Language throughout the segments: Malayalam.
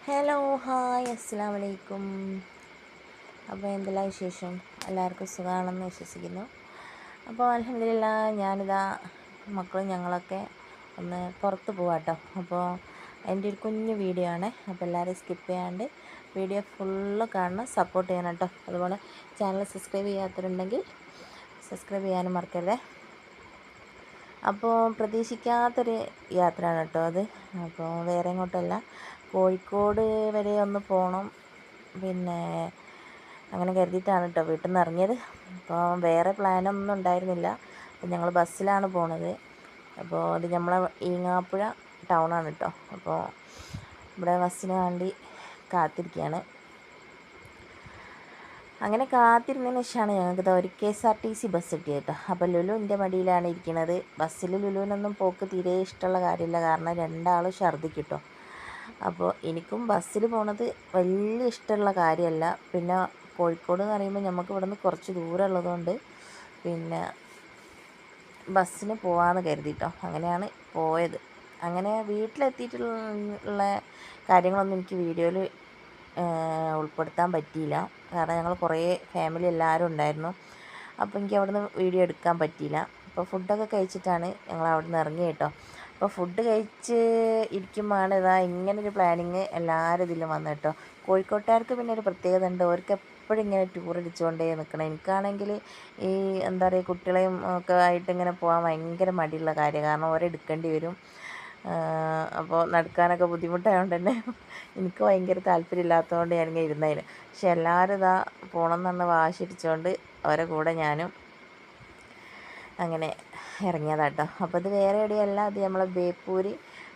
ഹലോ ഹായ് അസ്സലാമു അലൈക്കും. അപ്പോൾ എന്തെല്ലാം വിശേഷം? എല്ലാവർക്കും സുഖമാണെന്ന് വിശ്വസിക്കുന്നു. അപ്പോൾ അൽഹംദുലില്ലാഹ് ഞാനിതാ മക്കളും ഞങ്ങളൊക്കെ ഒന്ന് പുറത്ത് പോവാം കേട്ടോ. അപ്പോൾ എൻ്റെ ഒരു കുഞ്ഞു വീഡിയോ ആണ്. അപ്പോൾ എല്ലാവരും സ്കിപ്പ് ചെയ്യാണ്ട് വീഡിയോ ഫുള്ള് കാണണം, സപ്പോർട്ട് ചെയ്യണം കേട്ടോ. അതുപോലെ ചാനൽ സബ്സ്ക്രൈബ് ചെയ്യാത്തവരുണ്ടെങ്കിൽ സബ്സ്ക്രൈബ് ചെയ്യാനും മറക്കരുതേ. അപ്പോൾ പ്രതീക്ഷിക്കാത്തൊരു യാത്രയാണ് കേട്ടോ അത്. അപ്പോൾ വേറെ എങ്ങോട്ടല്ല, കോഴിക്കോട് വരെ ഒന്ന് പോകണം. പിന്നെ അങ്ങനെ കരുതിയിട്ടാണ് കേട്ടോ വീട്ടിൽ നിന്ന് ഇറങ്ങിയത്. അപ്പോൾ വേറെ പ്ലാനൊന്നും ഉണ്ടായിരുന്നില്ല. അപ്പോൾ ഞങ്ങൾ ബസ്സിലാണ് പോണത്. അപ്പോൾ അത് നമ്മളെ ഈങ്ങാപ്പുഴ ടൗണാണ് കേട്ടോ. അപ്പോൾ ഇവിടെ ബസ്സിന് വേണ്ടി കാത്തിരിക്കുകയാണ്. അങ്ങനെ കാത്തിരുന്നതിന് ശേഷമാണ് ഞങ്ങൾക്ക് ഒരു KSRTC ബസ് കിട്ടിയത് കേട്ടോ. അപ്പോൾ ലുലു എൻ്റെ മടിയിലാണ് ഇരിക്കുന്നത്. ബസ്സിൽ ലുലുവിനൊന്നും പോക്ക് തീരെ ഇഷ്ടമുള്ള കാര്യമില്ല, കാരണം രണ്ടാളും ഛർദ്ദിക്കും കേട്ടോ. അപ്പോൾ എനിക്കും ബസ്സിൽ പോണത് വലിയ ഇഷ്ടമുള്ള കാര്യമല്ല. പിന്നെ കോഴിക്കോട് എന്ന് പറയുമ്പോൾ നമുക്ക് ഇവിടെ നിന്ന് കുറച്ച് ദൂരം ഉള്ളതുകൊണ്ട് പിന്നെ ബസ്സിന് പോകാമെന്ന് കരുതിട്ടോ. അങ്ങനെയാണ് പോയത്. അങ്ങനെ വീട്ടിലെത്തിയിട്ടുള്ള കാര്യങ്ങളൊന്നും എനിക്ക് വീഡിയോയിൽ ഉൾപ്പെടുത്താൻ പറ്റിയില്ല, കാരണം ഞങ്ങൾ കുറേ ഫാമിലി എല്ലാവരും ഉണ്ടായിരുന്നു. അപ്പോൾ എനിക്ക് അവിടുന്ന് വീഡിയോ എടുക്കാൻ പറ്റിയില്ല. അപ്പോൾ ഫുഡൊക്കെ കഴിച്ചിട്ടാണ് ഞങ്ങൾ അവിടുന്ന് ഇറങ്ങി കേട്ടോ. അപ്പോൾ ഫുഡ് കഴിച്ച് ഇരിക്കുമ്പോഴാണ് ഇതാ ഇങ്ങനൊരു പ്ലാനിങ് എല്ലാവരും ഇതിലും വന്നു കേട്ടോ. കോഴിക്കോട്ടുകാർക്ക് പിന്നെ ഒരു പ്രത്യേകത ഉണ്ട്, അവർക്ക് എപ്പോഴും ഇങ്ങനെ ടൂർ അടിച്ചുകൊണ്ടേ നിൽക്കണം. എനിക്കാണെങ്കിൽ ഈ എന്താ പറയുക, കുട്ടികളെയും ഒക്കെ ആയിട്ട് ഇങ്ങനെ പോകാൻ ഭയങ്കര മടിയുള്ള കാര്യമാണ്, കാരണം ഓരെ എടുക്കേണ്ടി വരും. അപ്പോൾ നടക്കാനൊക്കെ ബുദ്ധിമുട്ടായതുകൊണ്ട് തന്നെ എനിക്ക് ഭയങ്കര താല്പര്യമില്ലാത്തതുകൊണ്ട് ഞാനിങ്ങനെ ഇരുന്നതിന്. പക്ഷെ എല്ലാവരും ഇതാ പോകണം എന്ന് വാശിടിച്ചുകൊണ്ട് അവരെ കൂടെ ഞാനും അങ്ങനെ ഇറങ്ങിയതാട്ടോ. അപ്പോൾ ഇത് വേറെ എവിടെയല്ല, അത് നമ്മളെ ബേപ്പൂര്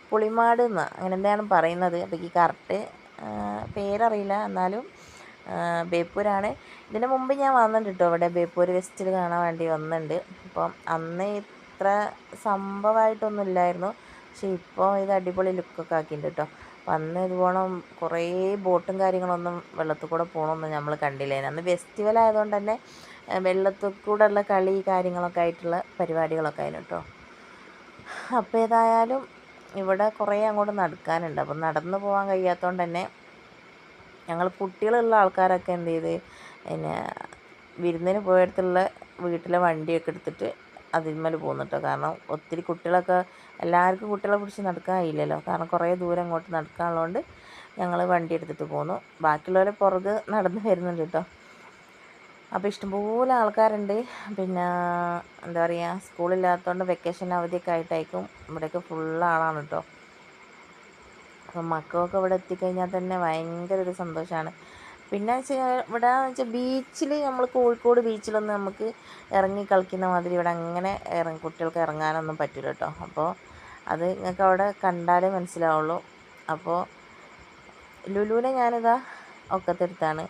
പുളിമാട് എന്ന് അങ്ങനെ എന്താണ് പറയുന്നത്. അപ്പോൾ ഈ കറക്റ്റ് പേരറിയില്ല, എന്നാലും ബേപ്പൂരാണ്. ഇതിന് മുമ്പ് ഞാൻ വന്നിട്ടുണ്ട് കേട്ടോ, ഇവിടെ ബേപ്പൂർ ഫെസ്റ്റിവൽ കാണാൻ വേണ്ടി വന്നിട്ടുണ്ട്. അപ്പം അന്ന് ഇത്ര സംഭവമായിട്ടൊന്നും ഇല്ലായിരുന്നു, പക്ഷേ ഇപ്പോൾ ഇത് അടിപൊളി ലുക്കൊക്കെ ആക്കിയിട്ടുണ്ട് കേട്ടോ. അപ്പം അന്ന് ഇതുപോലെ കുറേ ബോട്ടും കാര്യങ്ങളൊന്നും വെള്ളത്തിൽ കൂടെ പോകണമൊന്നും നമ്മൾ കണ്ടില്ല. അന്ന് ഫെസ്റ്റിവൽ ആയതുകൊണ്ട് തന്നെ വെള്ളത്തിൽ കൂടെ ഉള്ള കളി കാര്യങ്ങളൊക്കെ ആയിട്ടുള്ള പരിപാടികളൊക്കെ ആയിരുന്നു കേട്ടോ. അപ്പോൾ ഏതായാലും ഇവിടെ കുറേ അങ്ങോട്ട് നടക്കാനുണ്ട്. അപ്പം നടന്നു പോകാൻ കഴിയാത്തതുകൊണ്ട് തന്നെ ഞങ്ങൾ കുട്ടികളുള്ള ആൾക്കാരൊക്കെ എന്ത് ചെയ്ത്, പിന്നെ വിരുന്നിന് പോയടത്തുള്ള വീട്ടിലെ വണ്ടിയൊക്കെ എടുത്തിട്ട് അതിന്മേൽ പോകുന്നു കേട്ടോ. കാരണം ഒത്തിരി കുട്ടികളൊക്കെ, എല്ലാവർക്കും കുട്ടികളെ പിടിച്ച് നടക്കാൻ കഴിയില്ലല്ലോ, കാരണം കുറേ ദൂരം അങ്ങോട്ട് നടക്കാനുള്ളതുകൊണ്ട് ഞങ്ങൾ വണ്ടി എടുത്തിട്ട് പോന്നു. ബാക്കിയുള്ളവരെ പുറകെ നടന്ന് വരുന്നുണ്ട് കേട്ടോ. അപ്പോൾ ഇഷ്ടംപോലെ ആൾക്കാരുണ്ട്. പിന്നെ എന്താ പറയുക, സ്കൂളില്ലാത്തതുകൊണ്ട് വെക്കേഷൻ അവധിയൊക്കെ ആയിട്ടായിരിക്കും ഇവിടെയൊക്കെ ഫുള്ള് ആളാണ് കേട്ടോ. അപ്പം മക്കളൊക്കെ ഇവിടെ എത്തിക്കഴിഞ്ഞാൽ തന്നെ ഭയങ്കര ഒരു സന്തോഷമാണ്. പിന്നെ ഇവിടെ വെച്ചാൽ ബീച്ചിൽ, നമ്മൾ കോഴിക്കോട് ബീച്ചിലൊന്നും നമുക്ക് ഇറങ്ങി കളിക്കുന്ന മാതിരി ഇവിടെ അങ്ങനെ കുട്ടികൾക്ക് ഇറങ്ങാനൊന്നും പറ്റില്ല കേട്ടോ. അപ്പോൾ അത് നിങ്ങൾക്ക് അവിടെ കണ്ടാലേ മനസ്സിലാവുള്ളൂ. അപ്പോൾ ലുലുവിനെ ഞാനിതാ ഒക്കത്തെടുത്താണ്.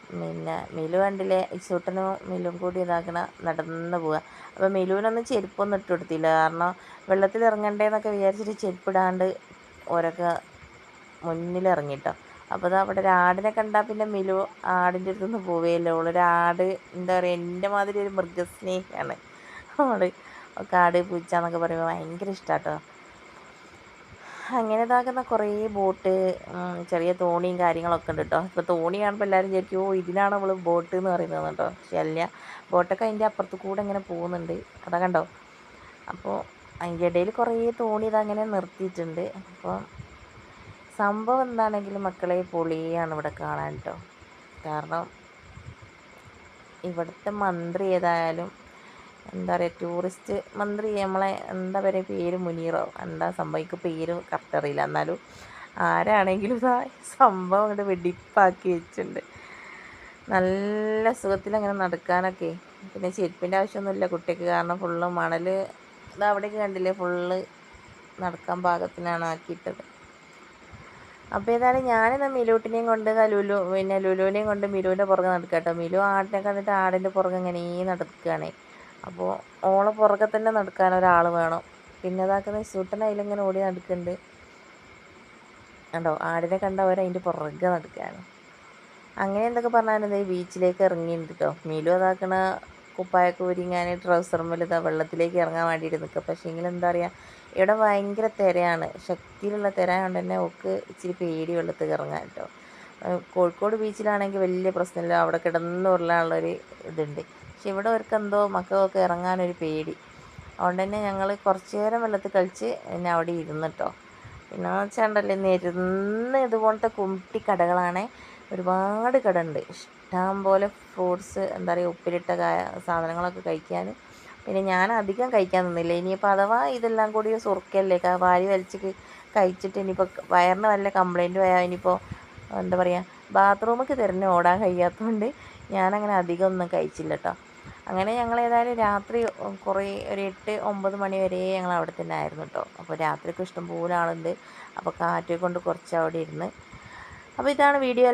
പിന്നെ മിലു കണ്ടില്ലേ, ഇസൂട്ടനും മിലും കൂടി ഇതാക്കണ നടന്ന് പോവുക. അപ്പോൾ മിലുവിനൊന്നും ചെരുപ്പൊന്നും ഇട്ട് കൊടുത്തില്ല, കാരണം വെള്ളത്തിൽ ഇറങ്ങണ്ടേന്നൊക്കെ വിചാരിച്ചിട്ട് ചെരുപ്പിടാണ്ട് ഓരൊക്കെ മുന്നിലിറങ്ങിട്ടോ. അപ്പോൾ അത് അവിടെ ഒരു ആടിനെ കണ്ടാൽ പിന്നെ മിലു ആടിൻ്റെ അടുത്തുനിന്ന് പോവുകയല്ലോ. അവളൊരാട് എന്താ പറയുക, എൻ്റെ മാതിരി ഒരു മൃഗസ്നേഹിയാണ് അവൾ. കാട് പൂച്ച എന്നൊക്കെ പറയുമ്പോൾ ഭയങ്കര ഇഷ്ടമാട്ടോ. അങ്ങനെ ഇതാക്കുന്ന കുറേ ബോട്ട്, ചെറിയ തോണിയും കാര്യങ്ങളൊക്കെ ഉണ്ട് കേട്ടോ. ഇപ്പോൾ തോണി കാണുമ്പോൾ എല്ലാവരും വിചാരിക്കും, ഓ ഇതിനാണ് അവൾ ബോട്ട് എന്ന് പറയുന്നത് കേട്ടോ. പക്ഷെ അല്ല, ബോട്ടൊക്കെ അതിൻ്റെ അപ്പുറത്ത് കൂടെ ഇങ്ങനെ പോകുന്നുണ്ട്, അതാ കണ്ടോ. അപ്പോൾ അതിൻ്റെ ഇടയിൽ കുറേ തോണി ഇതങ്ങനെ നിർത്തിയിട്ടുണ്ട്. അപ്പോൾ സംഭവം എന്താണെങ്കിലും മക്കളെ പൊളിയാണ് ഇവിടെ കാണാൻ കേട്ടോ. കാരണം ഇവിടുത്തെ മന്ത്രി ഏതായാലും എന്താ പറയുക, ടൂറിസ്റ്റ് മന്ത്രി, നമ്മളെ എന്താ പറയുക, പേര് മുനീറോ എന്താ സംഭവിക്കുക, പേര് കറക്റ്റ് അറിയില്ല, എന്നാലും ആരാണെങ്കിലും ഇതാ സംഭവം അങ്ങോട്ട് വെടിപ്പാക്കി വെച്ചിട്ടുണ്ട്. നല്ല സുഖത്തിൽ അങ്ങനെ നടക്കാനൊക്കെ. പിന്നെ ചെരുപ്പിൻ്റെ ആവശ്യമൊന്നുമില്ല കുട്ടിക്ക്, കാരണം ഫുള്ള് മണൽ ഇത് അവിടേക്ക് കണ്ടില്ലേ, ഫുള്ള് നടക്കാൻ പാകത്തിനാണ് ആക്കിയിട്ടത്. അപ്പോൾ ഏതായാലും ഞാനിന്ന് മിലൂട്ടിനെയും കൊണ്ട് ലുലുവിനെയും കൊണ്ട് മിലുവിൻ്റെ പുറകെ നടക്കുക കേട്ടോ. മിലു ആടിനെ കണ്ടിട്ട് ആടിൻ്റെ പുറകെ ഇങ്ങനെ നടക്കുകയാണ്. അപ്പോൾ ഓളെ പുറകെ തന്നെ നടക്കാൻ ഒരാൾ വേണം. പിന്നെ അതാക്കുന്ന ഇസൂട്ടൻ അതിലിങ്ങനെ ഓടി നടക്കുന്നുണ്ട് കണ്ടോ. ആടിനെ കണ്ടവർ അതിൻ്റെ പുറകെ നടക്കുകയാണ്. അങ്ങനെ എന്തൊക്കെ പറഞ്ഞാലും ഈ ബീച്ചിലേക്ക് ഇറങ്ങിയിട്ടുണ്ട് കേട്ടോ. മിലു അതാക്കണ കുപ്പായൊക്കെ ഊരിങ്ങാൻ ട്രൗസറുമ്മൽ ഇതാ വെള്ളത്തിലേക്ക് ഇറങ്ങാൻ വേണ്ടിയിട്ട് നിൽക്കുക. പക്ഷേങ്കിൽ എന്താ പറയുക, ഇവിടെ ഭയങ്കര തിരയാണ്, ശക്തിയിലുള്ള തിര കൊണ്ട് തന്നെ ഓക്ക് ഇച്ചിരി പേടി വെള്ളത്തിൽ ഇറങ്ങാൻ കേട്ടോ. കോഴിക്കോട് ബീച്ചിലാണെങ്കിൽ വലിയ പ്രശ്നമില്ല, അവിടെ കിടന്ന് ഉരുളാനുള്ളൊരു ഇതുണ്ട്. പക്ഷെ ഇവിടെ അവർക്ക് എന്തോ മക്കൾക്കൊക്കെ ഇറങ്ങാനൊരു പേടി. അതുകൊണ്ട് തന്നെ ഞങ്ങൾ കുറച്ച് നേരം വെള്ളത്തിൽ കളിച്ച് പിന്നെ അവിടെ ഇരുന്നിട്ടോ. പിന്നെ വെച്ചാണ്ടല്ലേ നിരന്ന് ഇതുപോലത്തെ കുട്ടി കടകളാണ്, ഒരുപാട് കട ഉണ്ട്. ഇഷ്ടം പോലെ ഫ്രൂട്ട്സ്, എന്താ പറയുക, ഉപ്പിലിട്ട സാധനങ്ങളൊക്കെ കഴിക്കാൻ. പിന്നെ ഞാൻ അധികം കഴിക്കാൻ നിന്നില്ല. ഇനിയിപ്പോൾ അഥവാ ഇതെല്ലാം കൂടി സുറുക്കല്ലേ വാരി വലിച്ച് കഴിച്ചിട്ട് ഇനിയിപ്പോൾ വയറിന് വല്ല കംപ്ലൈൻറ്റും ആയാൽ ഇനിയിപ്പോൾ എന്താ പറയുക, ബാത്റൂമൊക്കെ തിരഞ്ഞ് ഓടാൻ കഴിയാത്തതുകൊണ്ട് ഞാനങ്ങനെ അധികം ഒന്നും കഴിച്ചില്ല കേട്ടോ. അങ്ങനെ ഞങ്ങൾ ഏതായാലും രാത്രി കുറേ ഒരു 8-9 മണി വരെ ഞങ്ങൾ അവിടെ തന്നെ ആയിരുന്നു കേട്ടോ. അപ്പോൾ രാത്രിയൊക്കെ ഇഷ്ടംപോലെ ആളുണ്ട്. അപ്പോൾ കാറ്റൊക്കെ കൊണ്ട് കുറച്ച് അവിടെ ഇരുന്ന്. അപ്പോൾ ഇതാണ് വീഡിയോ.